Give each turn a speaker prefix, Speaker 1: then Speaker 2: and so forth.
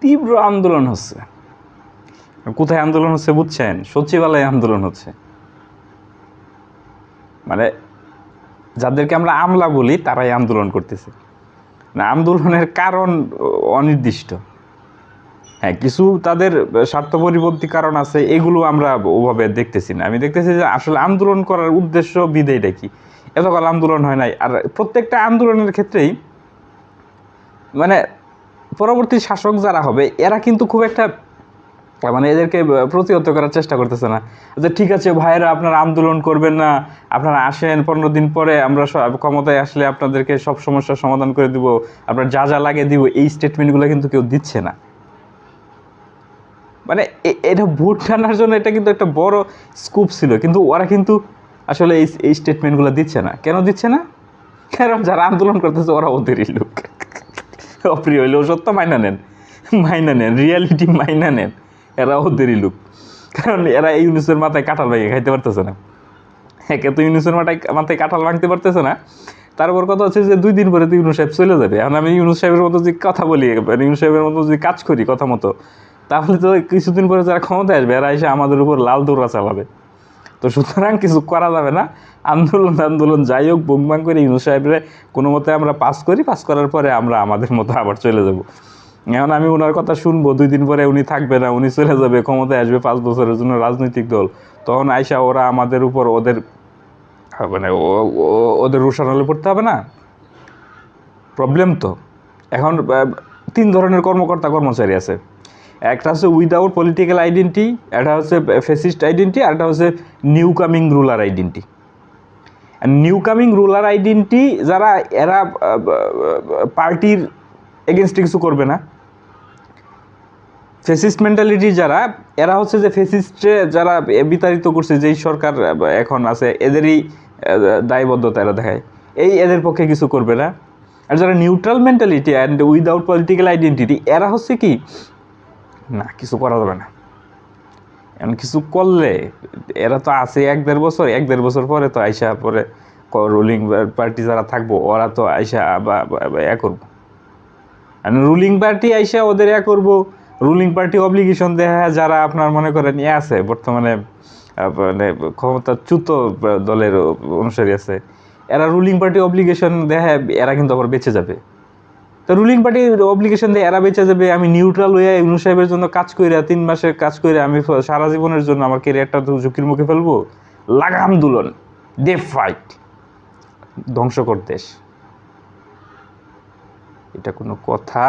Speaker 1: তীব্র আন্দোলন হচ্ছে। কোথায় আন্দোলন হচ্ছে বুঝছেন? সচিবালয়ে আন্দোলন হচ্ছে। মানে যাদেরকে আমরা আমলা বলি তারাই আন্দোলন করতেছে। না, আন্দোলনের কারণ অনির্দিষ্ট। হ্যাঁ, কিছু তাদের স্বার্থপরিপন্থী কারণ আছে, এগুলো আমরা ওভাবে দেখতেছি না। আমি দেখতেছি যে আসলে আন্দোলন করার উদ্দেশ্য বিধেয়টা কি। এতকাল আন্দোলন হয় নাই, আর প্রত্যেকটা আন্দোলনের ক্ষেত্রেই মানে পরবর্তী শাসক যারা হবে এরা কিন্তু খুব একটা মানে এদেরকে প্রতিহত করার চেষ্টা করতেছে না, যে ঠিক আছে ভাইয়েরা আপনারা আন্দোলন করবেন না, আপনারা আসেন 15 দিন পরে আমরা ক্ষমতায় আসলে আপনাদেরকে সব সমস্যার সমাধান করে দিব, আপনার যা যা লাগে দিব। এই স্টেটমেন্টগুলো কিন্তু কেউ দিচ্ছে না। মানে এটা ভোট টানার জন্য এটা কিন্তু একটা বড় স্কুপ ছিল, কিন্তু ওরা কিন্তু আসলে এই স্টেটমেন্টগুলো দিচ্ছে না। কেন দিচ্ছে না? কারণ যারা আন্দোলন করতেছে ওরা ওদেরই লোক। অপ্রিয় হইলেও সত্য মাইনা নেন, রিয়ালিটি মাইনা নেন, এরা ওদেরই লোক। কারণ এরা এই ইউনুসের মাথায় কাঁঠাল ভেঙে খাইতে পারতেছে না। একে তো ইউনুসের মাথায় কাঁঠাল ভাঙতে পারতেছে না, তারপর কথা হচ্ছে যে 2 দিন পরে তো ইউনুস সাহেব চলে যাবে। এখন আমি ইউনুস সাহেবের মতো যদি কথা বলি, ইউনুস সাহেবের মতো যদি কাজ করি কথা মতো, তাহলে তো কিছুদিন পরে যারা ক্ষমতায় আসবে এরা এসে আমাদের উপর লাল দৌড়া চালাবে। তো সুতরাং কিছু করা যাবে না। আন্দোলন যাই হোক বুংবাং করে ইউনুস সাহেবরে কোনো মতে আমরা পাস করার পরে আমরা আমাদের মতো আবার চলে যাব। এখন আমি ওনার কথা শুনবো, 2 দিন পরে উনি থাকবে না, উনি চলে যাবে, ক্ষমতায় আসবে 5 বছরের জন্য রাজনৈতিক দল। তখন আইসা ওরা আমাদের উপর মানে ওদের রোষানলে পড়তে হবে না? প্রবলেম তো এখন 3 ধরনের কর্মচারী আছে। একটা হচ্ছে উইদাউট পলিটিক্যাল আইডেন্টি, একটা হচ্ছে ফেসিস্ট আইডেন্টি, আর একটা হচ্ছে new coming ruler identity. New coming ruler identity যারা, এরা পার্টির এগেনস্টে কিছু করবে না। ফেসিস্ট মেন্টালিটি যারা, এরা হচ্ছে যে ফেসিস্টে যারা বিতাড়িত করছে যেই সরকার এখন আছে, এদেরই দায়বদ্ধতা এরা দেখায়, এদের পক্ষে কিছু করবে না। আর যারা neutral mentality and without political identity, এরা হচ্ছে কি না, কিছু করা যাবে না। এমন কিছু করলে এরা তো আছে 1-1.5 বছর পরে তো আইসা পরে রুলিং পার্টি যারা থাকবো ওরা তো আইসা করবো। রুলিং পার্টি আইসা ওদের করবো। রুলিং পার্টি অব্লিগেশন দেয়া যারা আপনার মনে করেন আছে বর্তমানে মানে ক্ষমতাচ্যুত দলের অনুসারী আছে, এরা রুলিং পার্টি অব্লিগেশন দেয়, এরা কিন্তু আবার বেঁচে যাবে। তো রুলিং পার্টির অব্লিগেশন দিয়ে এরা বেঁচে যাবে। আমি নিউট্রাল হয়ে ইউনুস সাহেবের জন্য কাজ করে 3 মাসের কাজ করে আমি সারা জীবনের জন্য আমার ক্যারিয়ারটা ঝুঁকির মুখে ফেলবো। লাগাম আন্দোলন, ডে ফাইট, ধ্বংস কর দেশ। এটা কোনো কথা?